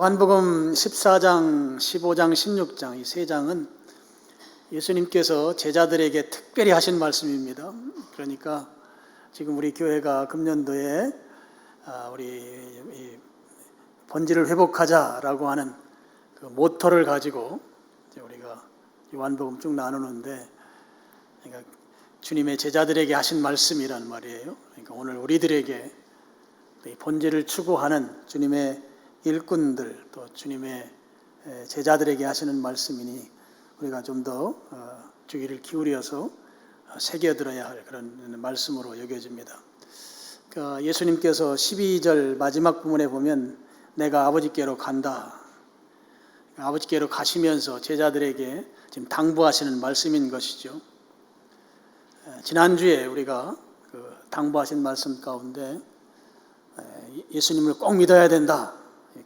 요한복음 14장, 15장, 16장 이 세 장은 예수님께서 제자들에게 특별히 하신 말씀입니다. 그러니까 지금 우리 교회가 금년도에 우리 본질을 회복하자라고 하는 그 모토를 가지고 우리가 요한복음 쭉 나누는데, 그러니까 주님의 제자들에게 하신 말씀이란 말이에요. 그러니까 오늘 우리들에게 본질을 추구하는 주님의 일꾼들, 또 주님의 제자들에게 하시는 말씀이니 우리가 좀 더 주의를 기울여서 새겨들어야 할 그런 말씀으로 여겨집니다. 그러니까 예수님께서 12절 마지막 부분에 보면 내가 아버지께로 간다, 아버지께로 가시면서 제자들에게 지금 당부하시는 말씀인 것이죠. 지난주에 우리가 그 당부하신 말씀 가운데 예수님을 꼭 믿어야 된다,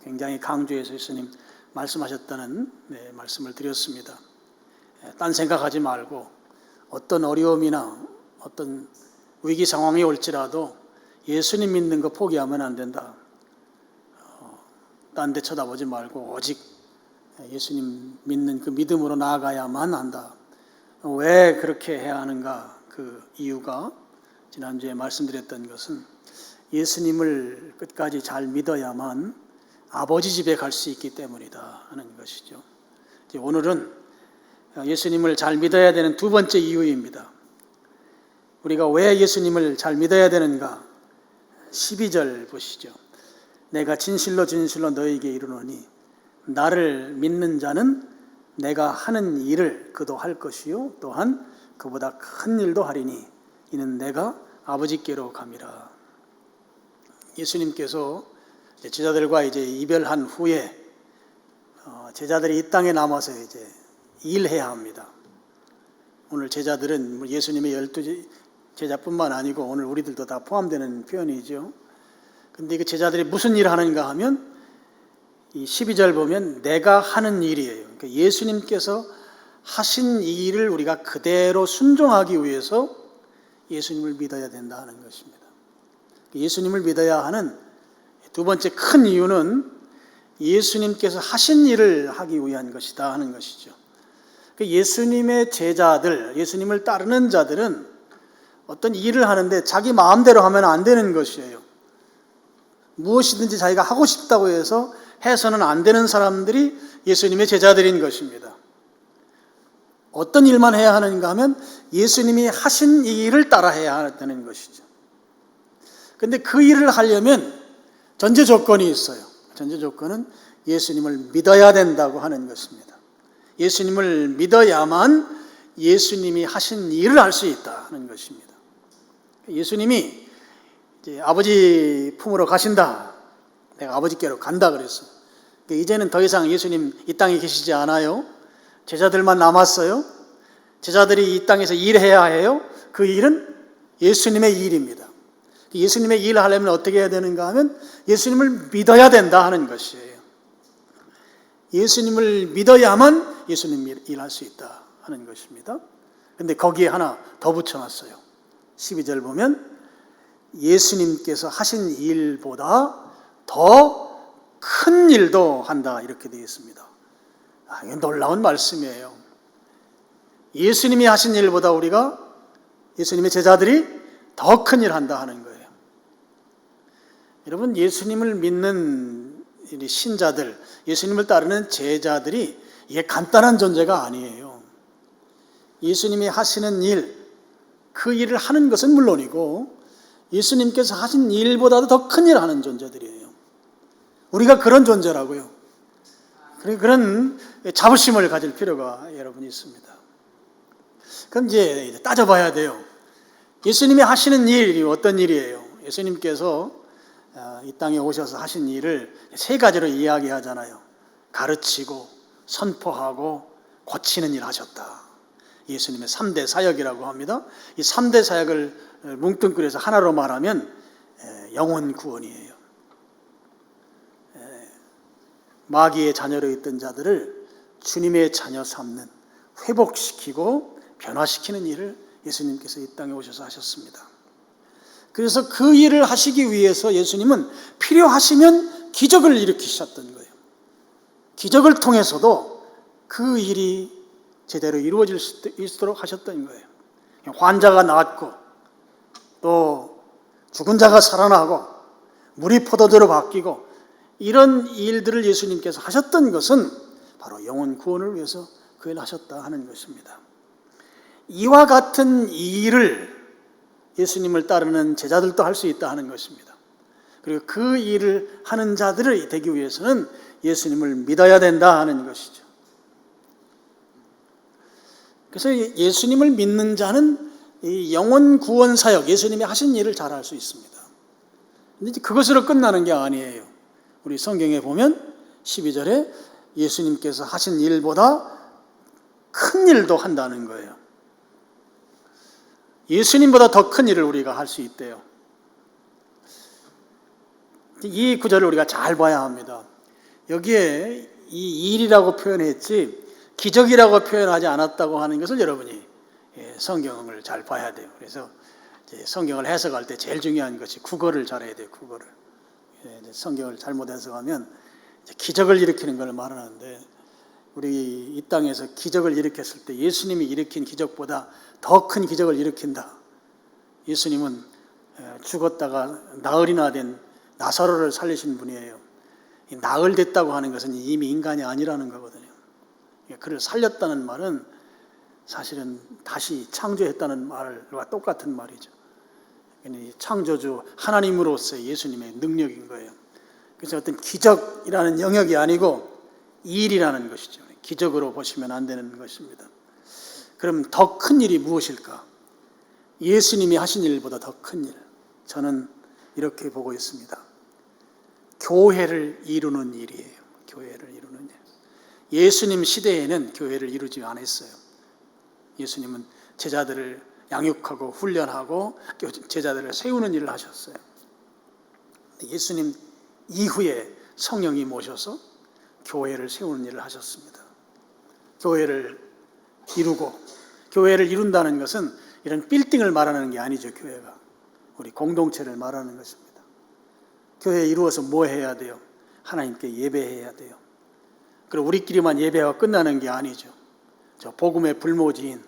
굉장히 강조해서 예수님 말씀하셨다는 말씀을 드렸습니다. 딴 생각하지 말고 어떤 어려움이나 어떤 위기 상황이 올지라도 예수님 믿는 거 포기하면 안 된다. 딴 데 쳐다보지 말고 오직 예수님 믿는 그 믿음으로 나아가야만 한다. 왜 그렇게 해야 하는가? 그 이유가 지난주에 말씀드렸던 것은 예수님을 끝까지 잘 믿어야만 아버지 집에 갈 수 있기 때문이다 하는 것이죠. 오늘은 예수님을 잘 믿어야 되는 두 번째 이유입니다. 우리가 왜 예수님을 잘 믿어야 되는가? 12절 보시죠. 내가 진실로 진실로 너희에게 이르노니 나를 믿는 자는 내가 하는 일을 그도 할 것이요 또한 그보다 큰 일도 하리니 이는 내가 아버지께로 감이라. 예수님께서 제자들과 이제 이별한 후에 제자들이 이 땅에 남아서 이제 일해야 합니다. 오늘 제자들은 예수님의 12 제자뿐만 아니고 오늘 우리들도 다 포함되는 표현이죠. 근데 그 제자들이 무슨 일을 하는가 하면 이 12절 보면 내가 하는 일이에요. 그러니까 예수님께서 하신 이 일을 우리가 그대로 순종하기 위해서 예수님을 믿어야 된다 하는 것입니다. 예수님을 믿어야 하는 두 번째 큰 이유는 예수님께서 하신 일을 하기 위한 것이다 하는 것이죠. 예수님의 제자들, 예수님을 따르는 자들은 어떤 일을 하는데 자기 마음대로 하면 안 되는 것이에요. 무엇이든지 자기가 하고 싶다고 해서는 안 되는 사람들이 예수님의 제자들인 것입니다. 어떤 일만 해야 하는가 하면 예수님이 하신 이 일을 따라 해야 되는 것이죠. 그런데 그 일을 하려면 전제 조건이 있어요. 전제 조건은 예수님을 믿어야 된다고 하는 것입니다. 예수님을 믿어야만 예수님이 하신 일을 할 수 있다 하는 것입니다. 예수님이 이제 아버지 품으로 가신다, 내가 아버지께로 간다 그랬어요. 이제는 더 이상 예수님 이 땅에 계시지 않아요. 제자들만 남았어요. 제자들이 이 땅에서 일해야 해요. 그 일은 예수님의 일입니다. 예수님의 일을 하려면 어떻게 해야 되는가 하면 예수님을 믿어야 된다 하는 것이에요. 예수님을 믿어야만 예수님 일할 수 있다 하는 것입니다. 그런데 거기에 하나 더 붙여놨어요. 12절 보면 예수님께서 하신 일보다 더 큰 일도 한다 이렇게 되어 있습니다. 이게 놀라운 말씀이에요. 예수님이 하신 일보다 우리가 예수님의 제자들이 더 큰 일 한다 하는 거예요. 여러분, 예수님을 믿는 신자들, 예수님을 따르는 제자들이 이게 간단한 존재가 아니에요. 예수님이 하시는 일, 그 일을 하는 것은 물론이고 예수님께서 하신 일보다도 더 큰 일을 하는 존재들이에요. 우리가 그런 존재라고요. 그런 자부심을 가질 필요가 여러분 있습니다. 그럼 이제 따져봐야 돼요. 예수님이 하시는 일이 어떤 일이에요? 예수님께서 이 땅에 오셔서 하신 일을 세 가지로 이야기하잖아요. 가르치고 선포하고 고치는 일 하셨다. 예수님의 3대 사역이라고 합니다. 이 3대 사역을 뭉뚱그려서 하나로 말하면 영혼 구원이에요. 마귀의 자녀로 있던 자들을 주님의 자녀 삼는, 회복시키고 변화시키는 일을 예수님께서 이 땅에 오셔서 하셨습니다. 그래서 그 일을 하시기 위해서 예수님은 필요하시면 기적을 일으키셨던 거예요. 기적을 통해서도 그 일이 제대로 이루어질 수 있도록 하셨던 거예요. 환자가 나았고 또 죽은 자가 살아나고 물이 포도주로 바뀌고 이런 일들을 예수님께서 하셨던 것은 바로 영혼 구원을 위해서 그 일을 하셨다 하는 것입니다. 이와 같은 일을 예수님을 따르는 제자들도 할 수 있다 하는 것입니다. 그리고 그 일을 하는 자들이 되기 위해서는 예수님을 믿어야 된다 하는 것이죠. 그래서 예수님을 믿는 자는 이 영혼 구원 사역, 예수님이 하신 일을 잘 할 수 있습니다. 근데 그것으로 끝나는 게 아니에요. 우리 성경에 보면 12절에 예수님께서 하신 일보다 큰 일도 한다는 거예요. 예수님보다 더 큰 일을 우리가 할 수 있대요. 이 구절을 우리가 잘 봐야 합니다. 여기에 이 일이라고 표현했지 기적이라고 표현하지 않았다고 하는 것을 여러분이 성경을 잘 봐야 돼요. 그래서 성경을 해석할 때 제일 중요한 것이 국어를 잘해야 돼요. 국어를. 성경을 잘못 해석하면 기적을 일으키는 걸 말하는데 우리 이 땅에서 기적을 일으켰을 때 예수님이 일으킨 기적보다 더 큰 기적을 일으킨다. 예수님은 죽었다가 나흘이나 된 나사로를 살리신 분이에요. 나흘 됐다고 하는 것은 이미 인간이 아니라는 거거든요. 그를 살렸다는 말은 사실은 다시 창조했다는 말과 똑같은 말이죠. 창조주 하나님으로서의 예수님의 능력인 거예요. 그래서 어떤 기적이라는 영역이 아니고 일이라는 것이죠. 기적으로 보시면 안 되는 것입니다. 그럼 더 큰 일이 무엇일까? 예수님이 하신 일보다 더 큰 일. 저는 이렇게 보고 있습니다. 교회를 이루는 일이에요. 교회를 이루는 일. 예수님 시대에는 교회를 이루지 않았어요. 예수님은 제자들을 양육하고 훈련하고 제자들을 세우는 일을 하셨어요. 예수님 이후에 성령이 모셔서 교회를 세우는 일을 하셨습니다. 교회를 이루고, 교회를 이룬다는 것은 이런 빌딩을 말하는 게 아니죠. 교회가 우리 공동체를 말하는 것입니다. 교회 이루어서 뭐 해야 돼요? 하나님께 예배해야 돼요. 그리고 우리끼리만 예배가 끝나는 게 아니죠. 저 복음의 불모지인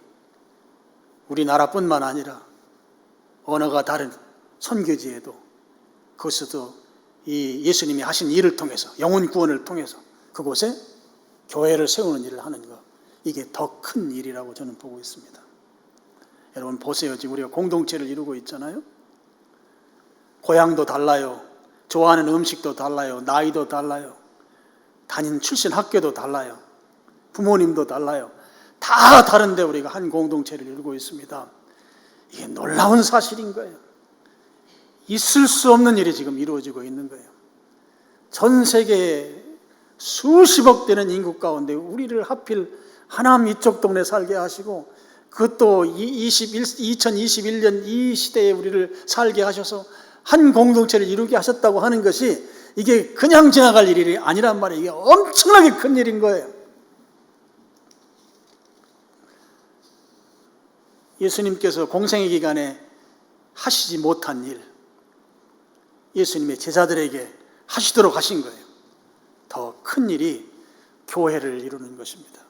우리나라뿐만 아니라 언어가 다른 선교지에도 그것도 이 예수님이 하신 일을 통해서 영혼 구원을 통해서 그곳에 교회를 세우는 일을 하는 것, 이게 더 큰 일이라고 저는 보고 있습니다. 여러분 보세요. 지금 우리가 공동체를 이루고 있잖아요. 고향도 달라요. 좋아하는 음식도 달라요. 나이도 달라요. 다닌 출신 학교도 달라요. 부모님도 달라요. 다 다른데 우리가 한 공동체를 이루고 있습니다. 이게 놀라운 사실인 거예요. 있을 수 없는 일이 지금 이루어지고 있는 거예요. 전 세계에 수십억 되는 인구 가운데 우리를 하필 하남 이쪽 동네 살게 하시고 그것도 2021년 이 시대에 우리를 살게 하셔서 한 공동체를 이루게 하셨다고 하는 것이 이게 그냥 지나갈 일이 아니란 말이에요. 이게 엄청나게 큰 일인 거예요. 예수님께서 공생의 기간에 하시지 못한 일, 예수님의 제자들에게 하시도록 하신 거예요. 더 큰 일이 교회를 이루는 것입니다.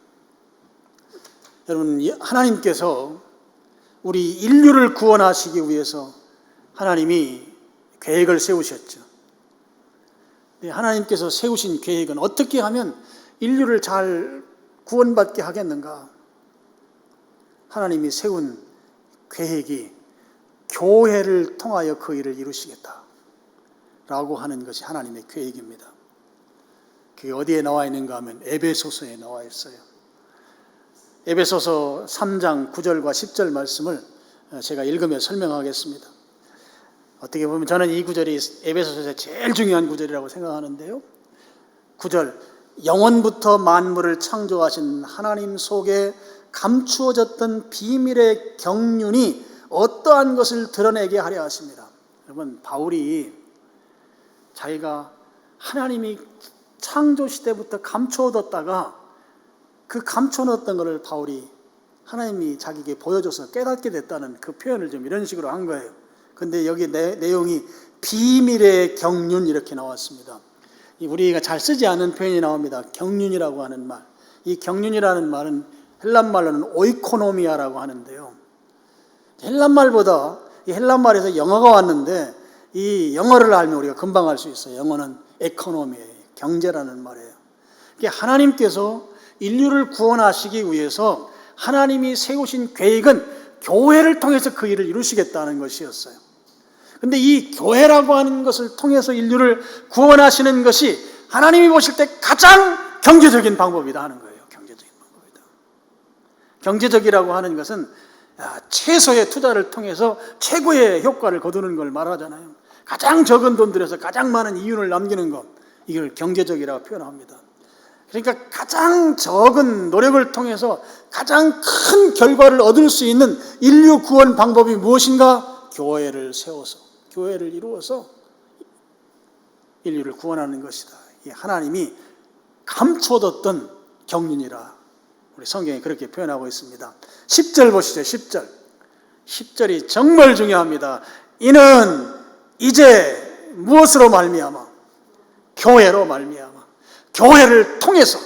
여러분, 하나님께서 우리 인류를 구원하시기 위해서 하나님이 계획을 세우셨죠. 하나님께서 세우신 계획은 어떻게 하면 인류를 잘 구원받게 하겠는가? 하나님이 세운 계획이 교회를 통하여 그 일을 이루시겠다라고 하는 것이 하나님의 계획입니다. 그게 어디에 나와 있는가 하면 에베소서에 나와 있어요. 에베소서 3장 9절과 10절 말씀을 제가 읽으며 설명하겠습니다. 어떻게 보면 저는 이 구절이 에베소서에서 제일 중요한 구절이라고 생각하는데요. 9절, 영원부터 만물을 창조하신 하나님 속에 감추어졌던 비밀의 경륜이 어떠한 것을 드러내게 하려 하십니다. 여러분, 바울이 자기가 하나님이 창조 시대부터 감춰뒀다가 그 감춰놓았던 것을 바울이 하나님이 자기에게 보여줘서 깨닫게 됐다는 그 표현을 좀 이런 식으로 한 거예요. 근데 여기 내용이 비밀의 경륜 이렇게 나왔습니다. 우리가 잘 쓰지 않는 표현이 나옵니다. 경륜이라고 하는 말. 이 경륜이라는 말은 헬란말로는 오이코노미아라고 하는데요. 헬란말보다 이 헬란말에서 영어가 왔는데 이 영어를 알면 우리가 금방 알 수 있어요. 영어는 에코노미예요. 경제라는 말이에요. 하나님께서 인류를 구원하시기 위해서 하나님이 세우신 계획은 교회를 통해서 그 일을 이루시겠다는 것이었어요. 근데 이 교회라고 하는 것을 통해서 인류를 구원하시는 것이 하나님이 보실 때 가장 경제적인 방법이다 하는 거예요. 경제적인 방법이다. 경제적이라고 하는 것은 최소의 투자를 통해서 최고의 효과를 거두는 걸 말하잖아요. 가장 적은 돈 들여서 가장 많은 이윤을 남기는 것, 이걸 경제적이라고 표현합니다. 그러니까 가장 적은 노력을 통해서 가장 큰 결과를 얻을 수 있는 인류 구원 방법이 무엇인가? 교회를 세워서, 교회를 이루어서 인류를 구원하는 것이다. 이 하나님이 감춰뒀던 경륜이라 우리 성경이 그렇게 표현하고 있습니다. 10절 보시죠. 10절. 10절이 정말 중요합니다. 이는 이제 무엇으로 말미암아? 교회로 말미암아. 교회를 통해서,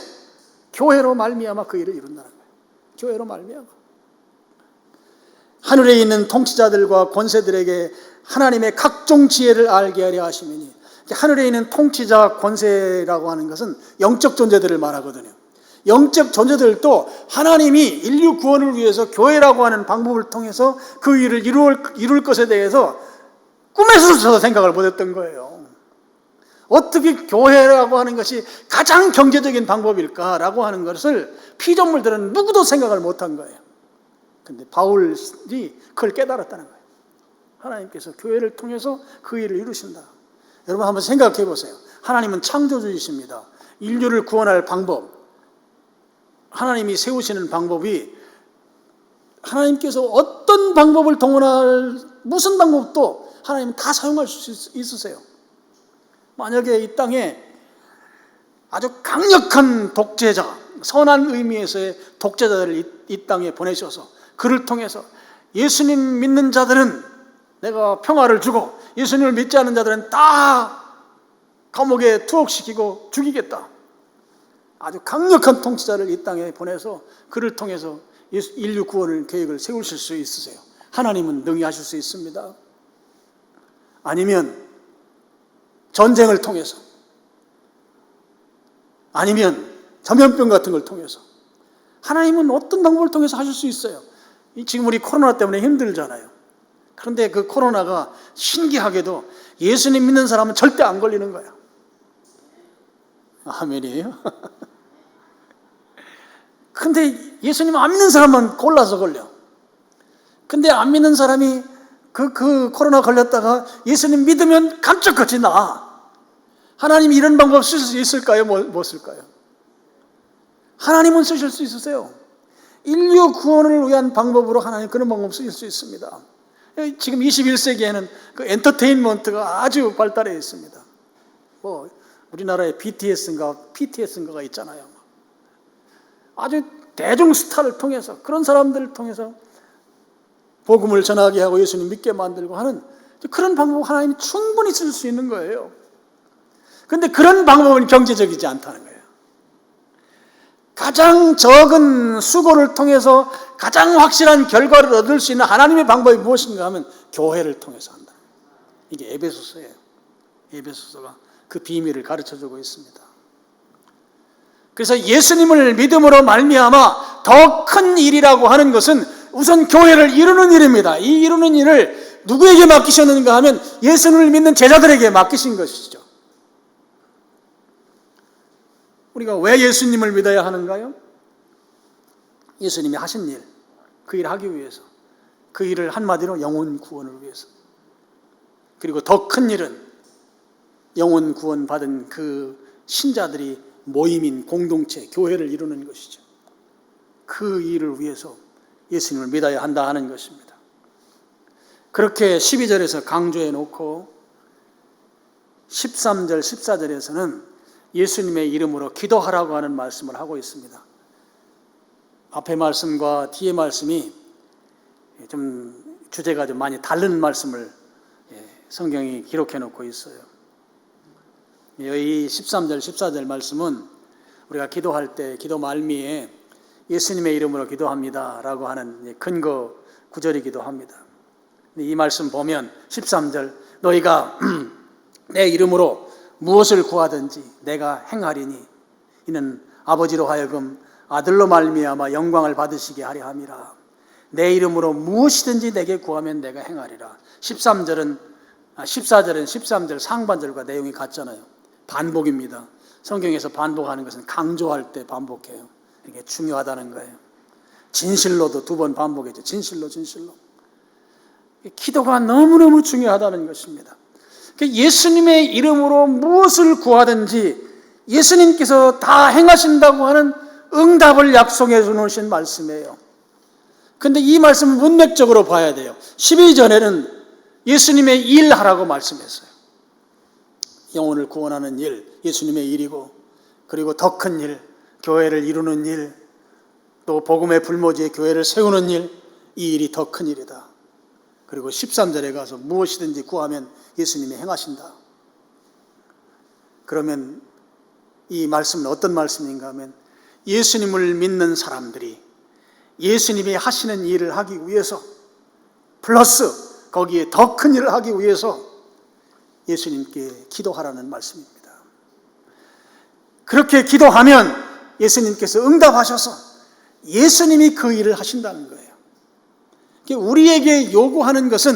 교회로 말미암아 그 일을 이룬다는 거예요. 교회로 말미암아. 하늘에 있는 통치자들과 권세들에게 하나님의 각종 지혜를 알게 하려 하시미니, 하늘에 있는 통치자 권세라고 하는 것은 영적 존재들을 말하거든요. 영적 존재들도 하나님이 인류 구원을 위해서 교회라고 하는 방법을 통해서 그 일을 이룰 것에 대해서 꿈에서도 생각을 못했던 거예요. 어떻게 교회라고 하는 것이 가장 경제적인 방법일까라고 하는 것을 피조물들은 누구도 생각을 못한 거예요. 근데 바울이 그걸 깨달았다는 거예요. 하나님께서 교회를 통해서 그 일을 이루신다. 여러분 한번 생각해 보세요. 하나님은 창조주이십니다. 인류를 구원할 방법, 하나님이 세우시는 방법이 하나님께서 어떤 방법을 동원할 무슨 방법도 하나님은 다 사용할 수 있으세요. 만약에 이 땅에 아주 강력한 독재자, 선한 의미에서의 독재자들을 이 땅에 보내셔서 그를 통해서 예수님 믿는 자들은 내가 평화를 주고 예수님을 믿지 않는 자들은 다 감옥에 투옥시키고 죽이겠다. 아주 강력한 통치자를 이 땅에 보내서 그를 통해서 인류 구원을 계획을 세우실 수 있으세요. 하나님은 능히 하실 수 있습니다. 아니면 전쟁을 통해서, 아니면 전염병 같은 걸 통해서, 하나님은 어떤 방법을 통해서 하실 수 있어요. 지금 우리 코로나 때문에 힘들잖아요. 그런데 그 코로나가 신기하게도 예수님 믿는 사람은 절대 안 걸리는 거야. 아멘이에요? 근데 예수님 안 믿는 사람만 골라서 걸려. 근데 안 믿는 사람이 그 코로나 걸렸다가 예수님 믿으면 깜짝같이 나. 하나님이 이런 방법 쓰실 수 있을까요? 뭐 쓸까요? 하나님은 쓰실 수 있으세요. 인류 구원을 위한 방법으로 하나님 그런 방법 쓰실 수 있습니다. 지금 21세기에는 그 엔터테인먼트가 아주 발달해 있습니다. 뭐 우리나라에 PTS인가가 있잖아요. 아주 대중 스타를 통해서, 그런 사람들을 통해서 복음을 전하게 하고 예수님 믿게 만들고 하는 그런 방법 하나님이 충분히 쓸 수 있는 거예요. 그런데 그런 방법은 경제적이지 않다는 거예요. 가장 적은 수고를 통해서 가장 확실한 결과를 얻을 수 있는 하나님의 방법이 무엇인가 하면 교회를 통해서 한다. 이게 에베소서예요. 에베소서가 그 비밀을 가르쳐주고 있습니다. 그래서 예수님을 믿음으로 말미암아 더 큰 일이라고 하는 것은 우선 교회를 이루는 일입니다. 이 이루는 일을 누구에게 맡기셨는가 하면 예수님을 믿는 제자들에게 맡기신 것이죠. 우리가 왜 예수님을 믿어야 하는가요? 예수님이 하신 일, 그 일을 하기 위해서, 그 일을 한마디로 영혼 구원을 위해서, 그리고 더 큰 일은 영혼 구원 받은 그 신자들이 모임인 공동체, 교회를 이루는 것이죠. 그 일을 위해서 예수님을 믿어야 한다 하는 것입니다. 그렇게 12절에서 강조해 놓고 13절, 14절에서는 예수님의 이름으로 기도하라고 하는 말씀을 하고 있습니다. 앞에 말씀과 뒤에 말씀이 좀 주제가 좀 많이 다른 말씀을 성경이 기록해 놓고 있어요. 이 13절, 14절 말씀은 우리가 기도할 때 기도 말미에 예수님의 이름으로 기도합니다 라고 하는 근거 구절이기도 합니다. 이 말씀 보면 13절, 너희가 내 이름으로 무엇을 구하든지 내가 행하리니 이는 아버지로 하여금 아들로 말미암아 영광을 받으시게 하려 함이라. 내 이름으로 무엇이든지 내게 구하면 내가 행하리라. 14절은 13절 상반절과 내용이 같잖아요. 반복입니다. 성경에서 반복하는 것은 강조할 때 반복해요. 이게 중요하다는 거예요. 진실로도 2번 반복했죠. 진실로. 기도가 너무너무 중요하다는 것입니다. 예수님의 이름으로 무엇을 구하든지 예수님께서 다 행하신다고 하는 응답을 약속해 주신 말씀이에요. 그런데 이 말씀을 문맥적으로 봐야 돼요. 12절에는 예수님의 일하라고 말씀했어요. 영혼을 구원하는 일, 예수님의 일이고, 그리고 더 큰 일, 교회를 이루는 일, 또 복음의 불모지에 교회를 세우는 일, 이 일이 더 큰 일이다. 그리고 13절에 가서 무엇이든지 구하면 예수님이 행하신다. 그러면 이 말씀은 어떤 말씀인가 하면 예수님을 믿는 사람들이 예수님이 하시는 일을 하기 위해서 플러스 거기에 더 큰 일을 하기 위해서 예수님께 기도하라는 말씀입니다. 그렇게 기도하면 예수님께서 응답하셔서 예수님이 그 일을 하신다는 거예요. 우리에게 요구하는 것은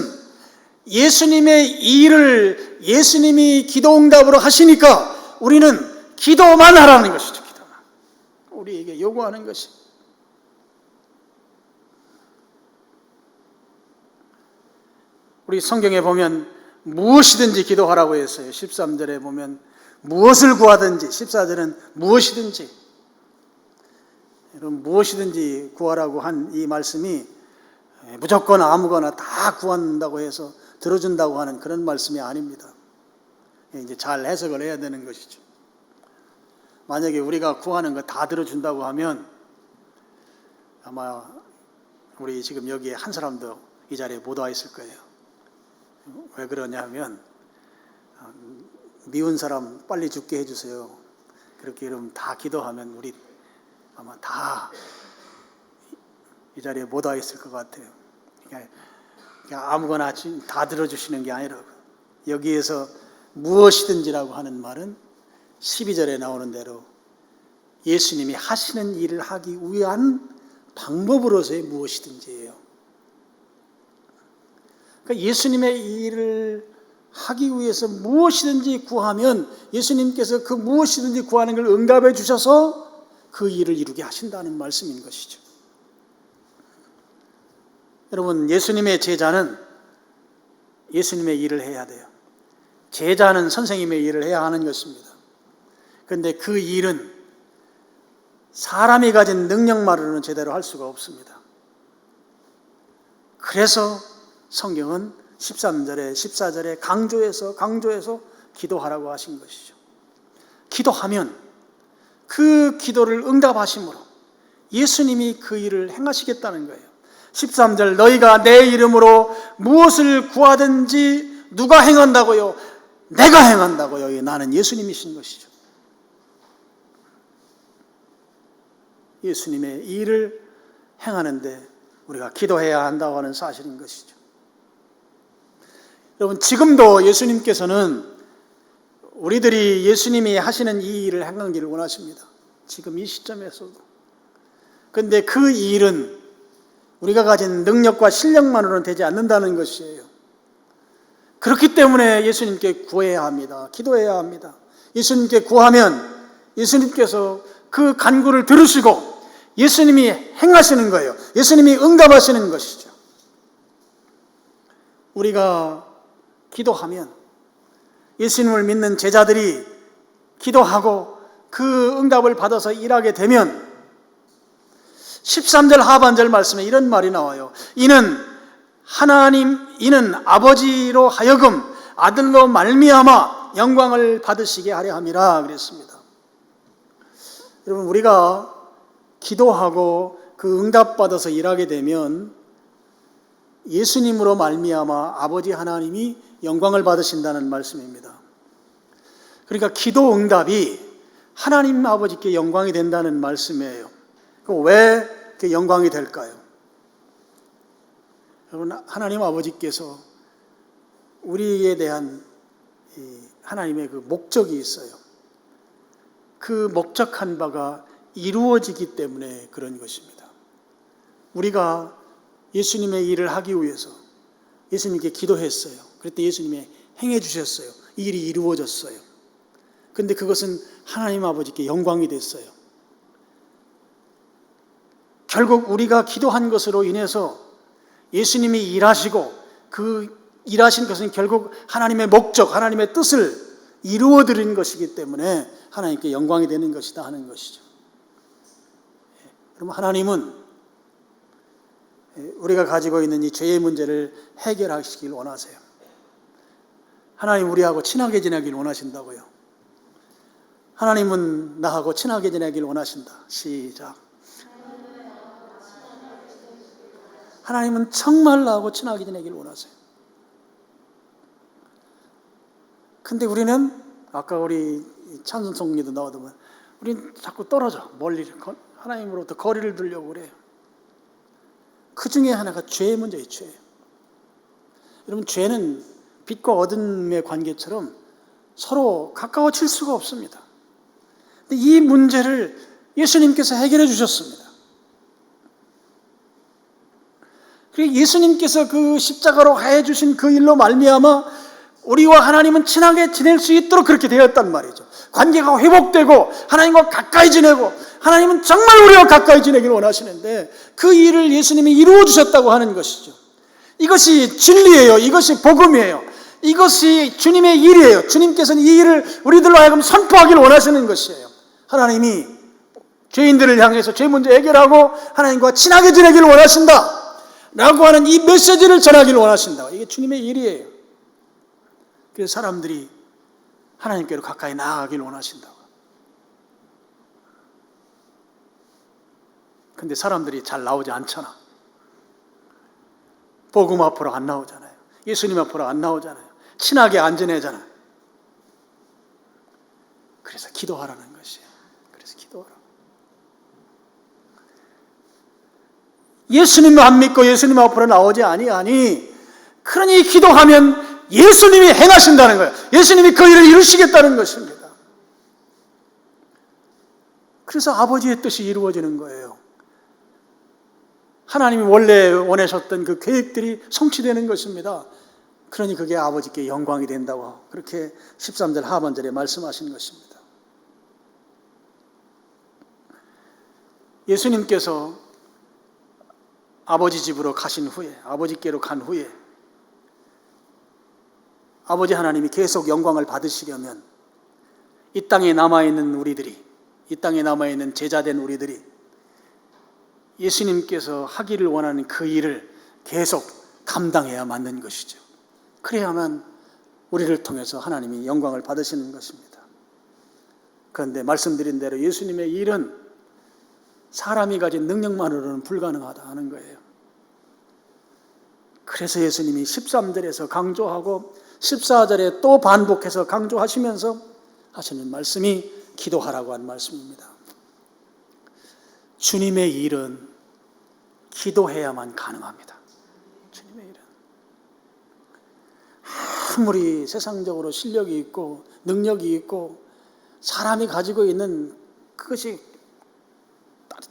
예수님의 일을 예수님이 기도 응답으로 하시니까 우리는 기도만 하라는 것이죠. 기도만. 우리에게 요구하는 것이. 우리 성경에 보면 무엇이든지 기도하라고 했어요. 13절에 보면 무엇을 구하든지, 14절은 무엇이든지. 여러분, 무엇이든지 구하라고 한 이 말씀이 무조건 아무거나 다 구한다고 해서 들어준다고 하는 그런 말씀이 아닙니다. 이제 잘 해석을 해야 되는 것이죠. 만약에 우리가 구하는 거 다 들어준다고 하면 아마 우리 지금 여기에 한 사람도 이 자리에 못 와 있을 거예요. 왜 그러냐면 미운 사람 빨리 죽게 해주세요. 그렇게 이러면 다 기도하면 우리 아마 다 이 자리에 못 와 있을 것 같아요. 그러니까 아무거나 다 들어주시는 게 아니라 여기에서 무엇이든지라고 하는 말은 12절에 나오는 대로 예수님이 하시는 일을 하기 위한 방법으로서의 무엇이든지예요. 그러니까 예수님의 일을 하기 위해서 무엇이든지 구하면 예수님께서 그 무엇이든지 구하는 걸 응답해 주셔서 그 일을 이루게 하신다는 말씀인 것이죠. 여러분, 예수님의 제자는 예수님의 일을 해야 돼요. 제자는 선생님의 일을 해야 하는 것입니다. 그런데 그 일은 사람이 가진 능력만으로는 제대로 할 수가 없습니다. 그래서 성경은 13절에 14절에 강조해서 기도하라고 하신 것이죠. 기도하면 그 기도를 응답하심으로 예수님이 그 일을 행하시겠다는 거예요. 13절, 너희가 내 이름으로 무엇을 구하든지 누가 행한다고요? 내가 행한다고요. 나는 예수님이신 것이죠. 예수님의 일을 행하는데 우리가 기도해야 한다고 하는 사실인 것이죠. 여러분, 지금도 예수님께서는 우리들이 예수님이 하시는 이 일을 행하기를 원하십니다. 지금 이 시점에서도. 그런데 그 일은 우리가 가진 능력과 실력만으로는 되지 않는다는 것이에요. 그렇기 때문에 예수님께 구해야 합니다. 기도해야 합니다. 예수님께 구하면 예수님께서 그 간구를 들으시고 예수님이 행하시는 거예요. 예수님이 응답하시는 것이죠. 우리가 기도하면 예수님을 믿는 제자들이 기도하고 그 응답을 받아서 일하게 되면 13절 하반절 말씀에 이런 말이 나와요. 이는 아버지로 하여금 아들로 말미암아 영광을 받으시게 하려 함이라 그랬습니다. 여러분, 우리가 기도하고 그 응답받아서 일하게 되면 예수님으로 말미암아 아버지 하나님이 영광을 받으신다는 말씀입니다. 그러니까 기도 응답이 하나님 아버지께 영광이 된다는 말씀이에요. 왜 영광이 될까요? 여러분, 하나님 아버지께서 우리에 대한 하나님의 그 목적이 있어요. 그 목적한 바가 이루어지기 때문에 그런 것입니다. 우리가 예수님의 일을 하기 위해서 예수님께 기도했어요. 그랬더니 예수님이 행해 주셨어요. 이 일이 이루어졌어요. 그런데 그것은 하나님 아버지께 영광이 됐어요. 결국 우리가 기도한 것으로 인해서 예수님이 일하시고 그 일하신 것은 결국 하나님의 목적, 하나님의 뜻을 이루어드린 것이기 때문에 하나님께 영광이 되는 것이다 하는 것이죠. 그럼 하나님은 우리가 가지고 있는 이 죄의 문제를 해결하시길 원하세요. 하나님 우리하고 친하게 지내길 원하신다고요. 하나님은 나하고 친하게 지내길 원하신다. 시작. 하나님은 정말 나하고 친하게 지내길 원하세요. 근데 우리는 아까 우리 찬송송리도 나오더만 우리는 자꾸 떨어져. 멀리 하나님으로부터 거리를 두려고 그래요. 그 중에 하나가 죄의 문제예요. 죄. 여러분, 죄는 빛과 어둠의 관계처럼 서로 가까워질 수가 없습니다. 근데 이 문제를 예수님께서 해결해 주셨습니다. 그리고 예수님께서 그 십자가로 해 주신 그 일로 말미암아 우리와 하나님은 친하게 지낼 수 있도록 그렇게 되었단 말이죠. 관계가 회복되고 하나님과 가까이 지내고 하나님은 정말 우리와 가까이 지내기를 원하시는데 그 일을 예수님이 이루어 주셨다고 하는 것이죠. 이것이 진리예요. 이것이 복음이에요. 이것이 주님의 일이에요. 주님께서는 이 일을 우리들로 하여금 선포하기를 원하시는 것이에요. 하나님이 죄인들을 향해서 죄 문제 해결하고 하나님과 친하게 지내기를 원하신다 라고 하는 이 메시지를 전하기를 원하신다. 이게 주님의 일이에요. 그래서 사람들이 하나님께로 가까이 나아가기를 원하신다고. 근데 사람들이 잘 나오지 않잖아. 복음 앞으로 안 나오잖아요. 예수님 앞으로 안 나오잖아요. 친하게 안 지내잖아요. 그래서 기도하라는 것이에요. 그래서 기도하라. 예수님을 안 믿고 예수님 앞으로 나오지 아니하니 그러니 기도하면 예수님이 행하신다는 거예요. 예수님이 그 일을 이루시겠다는 것입니다. 그래서 아버지의 뜻이 이루어지는 거예요. 하나님이 원래 원하셨던 그 계획들이 성취되는 것입니다. 그러니 그게 아버지께 영광이 된다고 그렇게 13절 하반절에 말씀하신 것입니다. 예수님께서 아버지 집으로 가신 후에, 아버지께로 간 후에 아버지 하나님이 계속 영광을 받으시려면 이 땅에 남아있는 우리들이, 이 땅에 남아있는 제자된 우리들이 예수님께서 하기를 원하는 그 일을 계속 감당해야 맞는 것이죠. 그래야만 우리를 통해서 하나님이 영광을 받으시는 것입니다. 그런데 말씀드린 대로 예수님의 일은 사람이 가진 능력만으로는 불가능하다 하는 거예요. 그래서 예수님이 13절에서 강조하고 14절에 또 반복해서 강조하시면서 하시는 말씀이 기도하라고 한 말씀입니다. 주님의 일은 기도해야만 가능합니다. 주님의 일은 아무리 세상적으로 실력이 있고 능력이 있고 사람이 가지고 있는 그것이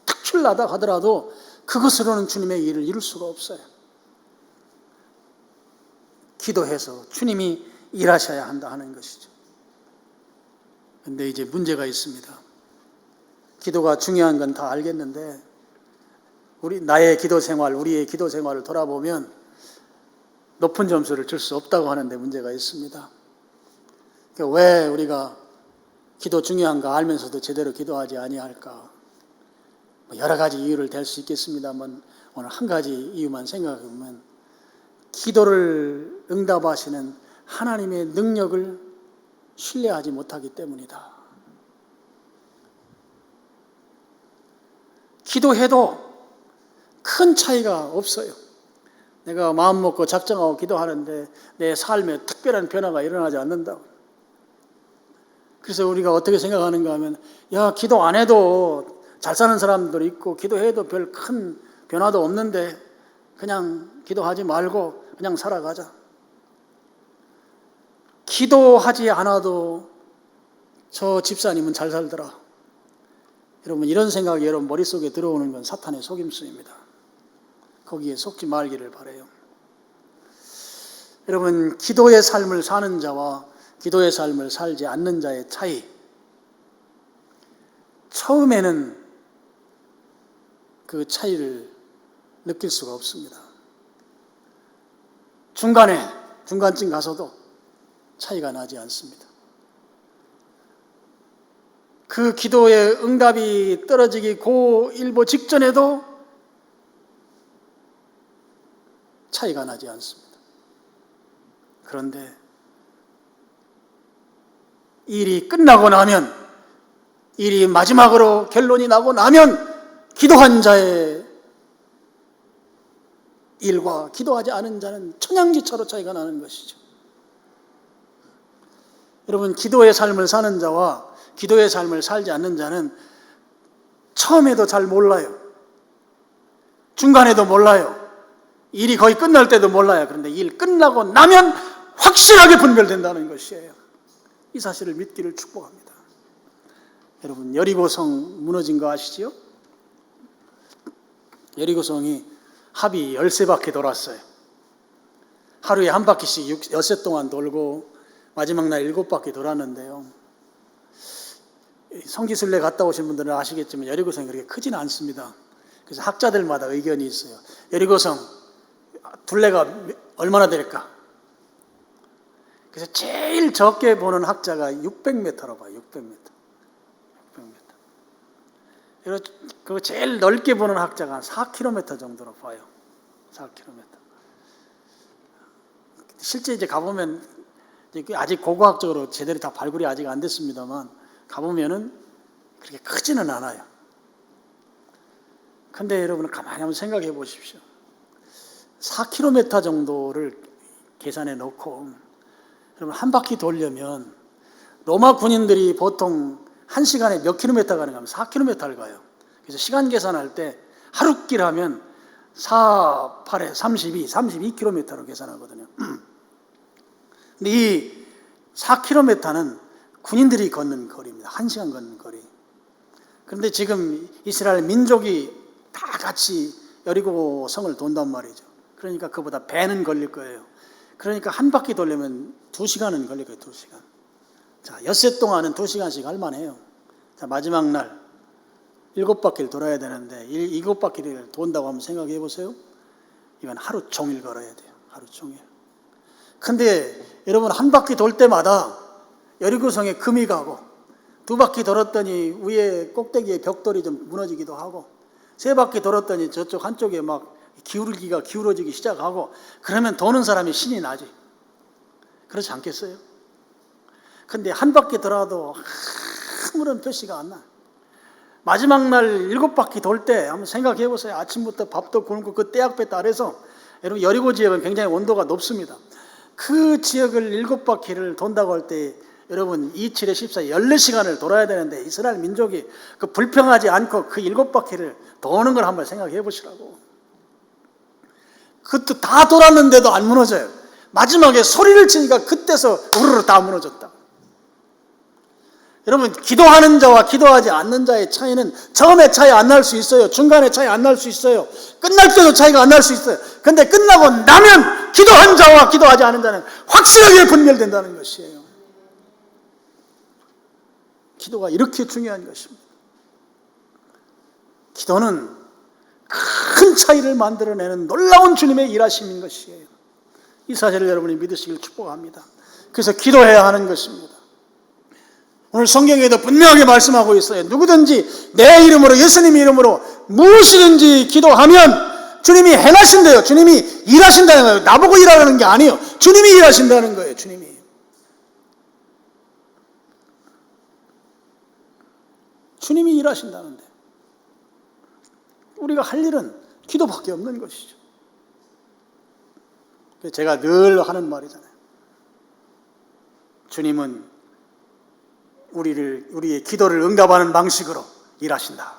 특출나다 하더라도 그것으로는 주님의 일을 이룰 수가 없어요. 기도해서 주님이 일하셔야 한다 하는 것이죠. 그런데 이제 문제가 있습니다. 기도가 중요한 건 다 알겠는데 나의 기도 생활, 우리의 기도 생활을 돌아보면 높은 점수를 줄 수 없다고 하는데 문제가 있습니다. 그러니까 왜 우리가 기도 중요한가 알면서도 제대로 기도하지 아니할까? 여러 가지 이유를 댈 수 있겠습니다만 오늘 한 가지 이유만 생각해 보면 기도를 응답하시는 하나님의 능력을 신뢰하지 못하기 때문이다. 기도해도 큰 차이가 없어요. 내가 마음 먹고 작정하고 기도하는데 내 삶에 특별한 변화가 일어나지 않는다고. 그래서 우리가 어떻게 생각하는가 하면, 야, 기도 안 해도 잘 사는 사람들 있고 기도해도 별 큰 변화도 없는데 그냥 기도하지 말고 그냥 살아가자. 기도하지 않아도 저 집사님은 잘 살더라. 여러분, 이런 생각이 여러분 머릿속에 들어오는 건 사탄의 속임수입니다. 거기에 속지 말기를 바라요. 여러분, 기도의 삶을 사는 자와 기도의 삶을 살지 않는 자의 차이, 처음에는 그 차이를 느낄 수가 없습니다. 중간쯤 가서도 차이가 나지 않습니다. 그 기도의 응답이 떨어지기 일보 직전에도 차이가 나지 않습니다. 그런데 일이 끝나고 나면, 일이 마지막으로 결론이 나고 나면 기도한 자의 일과 기도하지 않은 자는 천양지차로 차이가 나는 것이죠. 여러분, 기도의 삶을 사는 자와 기도의 삶을 살지 않는 자는 처음에도 잘 몰라요. 중간에도 몰라요. 일이 거의 끝날 때도 몰라요. 그런데 일 끝나고 나면 확실하게 분별된다는 것이에요. 이 사실을 믿기를 축복합니다. 여러분, 여리고성 무너진 거 아시지요? 여리고성이 합이 13바퀴 돌았어요. 하루에 한 바퀴씩 엿새 동안 돌고 마지막 날 7바퀴 돌았는데요. 성지순례 갔다 오신 분들은 아시겠지만 여리고성이 그렇게 크지는 않습니다. 그래서 학자들마다 의견이 있어요. 여리고성 둘레가 얼마나 될까? 그래서 제일 적게 보는 학자가 600m라고 봐요. 600m. 그리고 제일 넓게 보는 학자가 4km 정도로 봐요. 4km. 실제 이제 가보면, 아직 고고학적으로 제대로 다 발굴이 아직 안 됐습니다만, 가보면은 그렇게 크지는 않아요. 근데 여러분, 가만히 한번 생각해 보십시오. 4km 정도를 계산해 놓고, 여러분, 한 바퀴 돌려면, 로마 군인들이 보통 1시간에 몇 킬로미터 가는가 하면 4km를 가요. 그래서 시간 계산할 때 하루길 하면 4, 8에 32, 32km로 계산하거든요. 근데 이 4km는 군인들이 걷는 거리입니다. 1시간 걷는 거리. 그런데 지금 이스라엘 민족이 다 같이 여리고 성을 돈단 말이죠. 그러니까 그보다 배는 걸릴 거예요. 그러니까 한 바퀴 돌려면 2시간은 걸릴 거예요. 2시간. 자, 엿새 동안은 2시간씩 할만해요. 자, 마지막 날 7바퀴를 돌아야 되는데 7바퀴를 돈다고 한번 생각해 보세요. 이건 하루 종일 걸어야 돼요. 하루 종일. 근데 여러분, 한 바퀴 돌 때마다 여리고성에 금이 가고, 2바퀴 돌았더니 위에 꼭대기에 벽돌이 좀 무너지기도 하고, 3바퀴 돌았더니 저쪽 한쪽에 막 기울어지기 시작하고, 그러면 도는 사람이 신이 나지. 그렇지 않겠어요? 근데 한 바퀴 돌아도 아무런 표시가 안 나. 마지막 날 7바퀴 돌 때 한번 생각해 보세요. 아침부터 밥도 굶고 그 떼약볕 아래서, 여러분, 여리고 지역은 굉장히 온도가 높습니다. 그 지역을 7바퀴를 돈다고 할 때, 여러분, 2, 7에 14, 14시간을 돌아야 되는데, 이스라엘 민족이 그 불평하지 않고 그 7바퀴를 도는 걸 한번 생각해 보시라고. 그것도 다 돌았는데도 안 무너져요. 마지막에 소리를 치니까 그때서 우르르 다 무너졌다. 여러분, 기도하는 자와 기도하지 않는 자의 차이는 처음에 차이 안 날 수 있어요. 중간에 차이 안 날 수 있어요. 끝날 때도 차이가 안 날 수 있어요. 근데 끝나고 나면 기도한 자와 기도하지 않은 자는 확실하게 분별된다는 것이에요. 기도가 이렇게 중요한 것입니다. 기도는 큰 차이를 만들어내는 놀라운 주님의 일하심인 것이에요. 이 사실을 여러분이 믿으시길 축복합니다. 그래서 기도해야 하는 것입니다. 오늘 성경에도 분명하게 말씀하고 있어요. 누구든지 내 이름으로, 예수님 이름으로 무엇이든지 기도하면 주님이 행하신대요. 주님이 일하신다는 거예요. 나보고 일하라는 게 아니에요. 주님이 일하신다는 거예요. 주님이 일하신다는데, 우리가 할 일은 기도밖에 없는 것이죠. 제가 늘 하는 말이잖아요. 주님은 우리의 기도를 응답하는 방식으로 일하신다.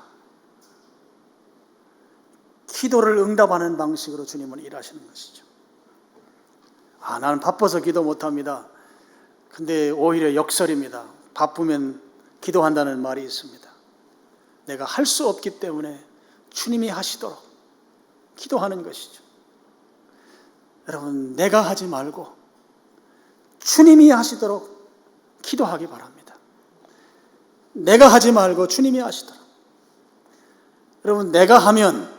기도를 응답하는 방식으로 주님은 일하시는 것이죠. 나는 바빠서 기도 못합니다. 근데 오히려 역설입니다. 바쁘면 기도한다는 말이 있습니다. 내가 할 수 없기 때문에 주님이 하시도록 기도하는 것이죠. 여러분, 내가 하지 말고 주님이 하시도록 기도하기 바랍니다. 내가 하지 말고 주님이 하시도록. 여러분, 내가 하면,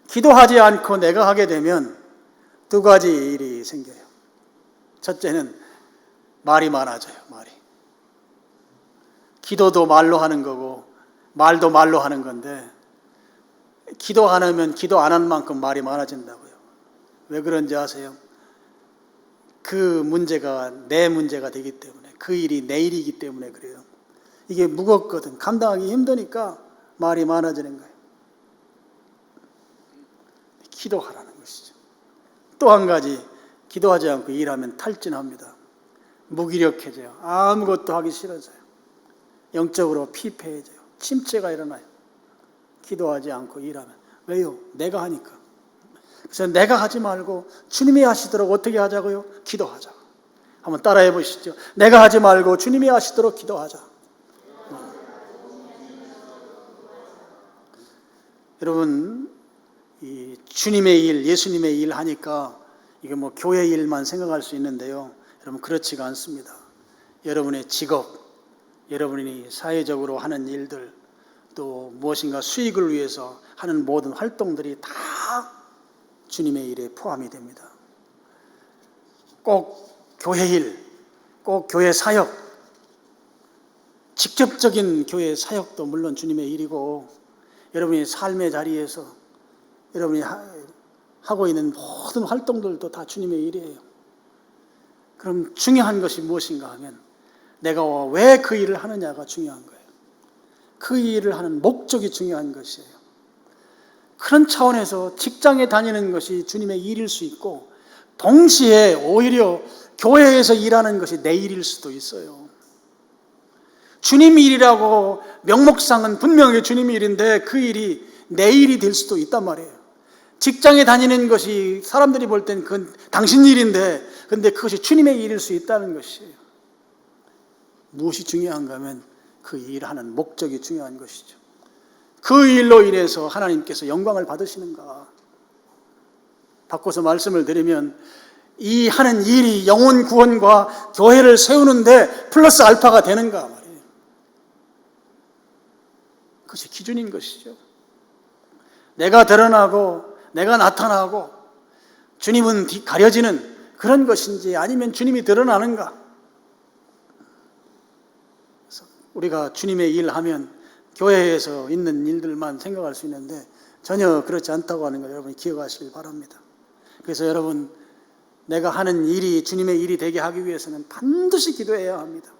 기도하지 않고 내가 하게 되면 두 가지 일이 생겨요. 첫째는 말이 많아져요. 말이. 기도도 말로 하는 거고 말도 말로 하는 건데, 기도 안 하면 기도 안 한 만큼 말이 많아진다고요. 왜 그런지 아세요? 그 문제가 내 문제가 되기 때문에, 그 일이 내 일이기 때문에 그래요. 이게 무겁거든. 감당하기 힘드니까 말이 많아지는 거예요. 기도하라는 것이죠. 또 한 가지, 기도하지 않고 일하면 탈진합니다. 무기력해져요. 아무것도 하기 싫어져요. 영적으로 피폐해져요. 침체가 일어나요. 기도하지 않고 일하면. 왜요? 내가 하니까. 그래서 내가 하지 말고 주님이 하시도록 어떻게 하자고요? 기도하자. 한번 따라해 보시죠. 내가 하지 말고 주님이 하시도록 기도하자. 여러분, 이 주님의 일, 예수님의 일 하니까 이게 뭐 교회 일만 생각할 수 있는데요. 여러분, 그렇지가 않습니다. 여러분의 직업, 여러분이 사회적으로 하는 일들, 또 무엇인가 수익을 위해서 하는 모든 활동들이 다 주님의 일에 포함이 됩니다. 꼭 교회 일, 꼭 교회 사역, 직접적인 교회 사역도 물론 주님의 일이고, 여러분의 삶의 자리에서 여러분이 하고 있는 모든 활동들도 다 주님의 일이에요. 그럼 중요한 것이 무엇인가 하면, 내가 왜 그 일을 하느냐가 중요한 거예요. 그 일을 하는 목적이 중요한 것이에요. 그런 차원에서 직장에 다니는 것이 주님의 일일 수 있고, 동시에 오히려 교회에서 일하는 것이 내 일일 수도 있어요. 주님 일이라고 명목상은 분명히 주님 일인데 그 일이 내 일이 될 수도 있단 말이에요. 직장에 다니는 것이 사람들이 볼 땐 그건 당신 일인데, 근데 그것이 주님의 일일 수 있다는 것이에요. 무엇이 중요한가 하면 그 일하는 목적이 중요한 것이죠. 그 일로 인해서 하나님께서 영광을 받으시는가. 바꿔서 말씀을 드리면, 이 하는 일이 영혼 구원과 교회를 세우는데 플러스 알파가 되는가 말이에요. 그것이 기준인 것이죠. 내가 드러나고 내가 나타나고 주님은 가려지는 그런 것인지, 아니면 주님이 드러나는가. 그래서 우리가 주님의 일을 하면 교회에서 있는 일들만 생각할 수 있는데 전혀 그렇지 않다고 하는 걸 여러분이 기억하시길 바랍니다. 그래서 여러분, 내가 하는 일이 주님의 일이 되게 하기 위해서는 반드시 기도해야 합니다.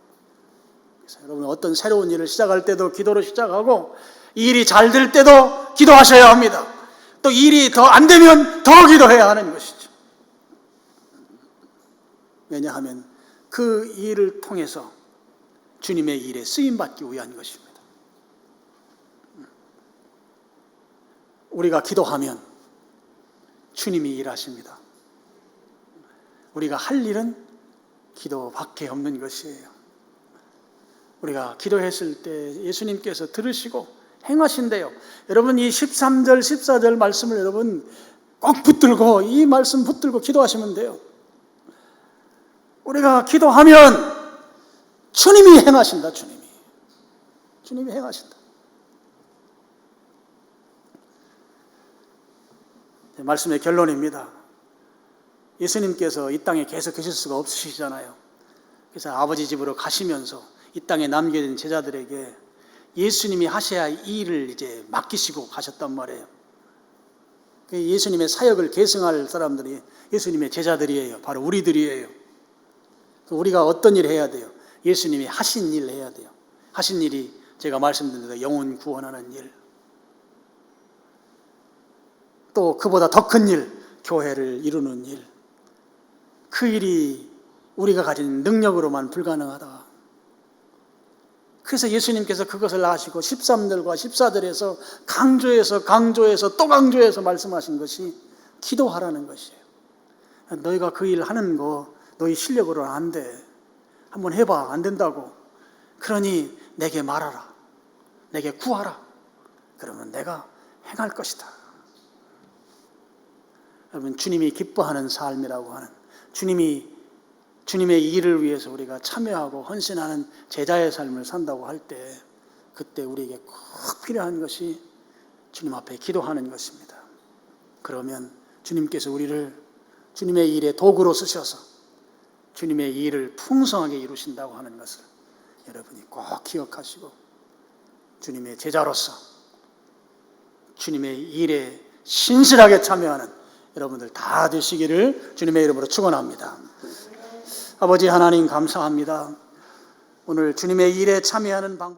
그래서 여러분, 어떤 새로운 일을 시작할 때도 기도로 시작하고, 일이 잘 될 때도 기도하셔야 합니다. 또 일이 더 안 되면 더 기도해야 하는 것이죠. 왜냐하면 그 일을 통해서 주님의 일에 쓰임받기 위한 것입니다. 우리가 기도하면 주님이 일하십니다. 우리가 할 일은 기도밖에 없는 것이에요. 우리가 기도했을 때 예수님께서 들으시고 행하신대요. 여러분, 이 13절, 14절 말씀을 여러분 꼭 붙들고, 이 말씀 붙들고 기도하시면 돼요. 우리가 기도하면 주님이 행하신다. 주님이 행하신다. 말씀의 결론입니다. 예수님께서 이 땅에 계속 계실 수가 없으시잖아요. 그래서 아버지 집으로 가시면서 이 땅에 남겨진 제자들에게 예수님이 하셔야 할 일을 이제 맡기시고 가셨단 말이에요. 예수님의 사역을 계승할 사람들이 예수님의 제자들이에요. 바로 우리들이에요. 우리가 어떤 일을 해야 돼요? 예수님이 하신 일을 해야 돼요. 하신 일이 제가 말씀드린 대로 영혼 구원하는 일, 또 그보다 더 큰 일, 교회를 이루는 일. 그 일이 우리가 가진 능력으로만 불가능하다. 그래서 예수님께서 그것을 아시고 13들과 14들에서 강조해서 또 강조해서 말씀하신 것이 기도하라는 것이에요. 너희가 그 일 하는 거 너희 실력으로는 안 돼. 한번 해봐. 안 된다고. 그러니 내게 말하라. 내게 구하라. 그러면 내가 행할 것이다. 여러분, 주님이 기뻐하는 삶이라고 하는, 주님의 일을 위해서 우리가 참여하고 헌신하는 제자의 삶을 산다고 할 때, 그때 우리에게 꼭 필요한 것이 주님 앞에 기도하는 것입니다. 그러면 주님께서 우리를 주님의 일에 도구로 쓰셔서 주님의 일을 풍성하게 이루신다고 하는 것을 여러분이 꼭 기억하시고, 주님의 제자로서 주님의 일에 신실하게 참여하는 여러분들 다 되시기를 주님의 이름으로 축원합니다. 아버지 하나님, 감사합니다. 오늘 주님의 일에 참여하는 방법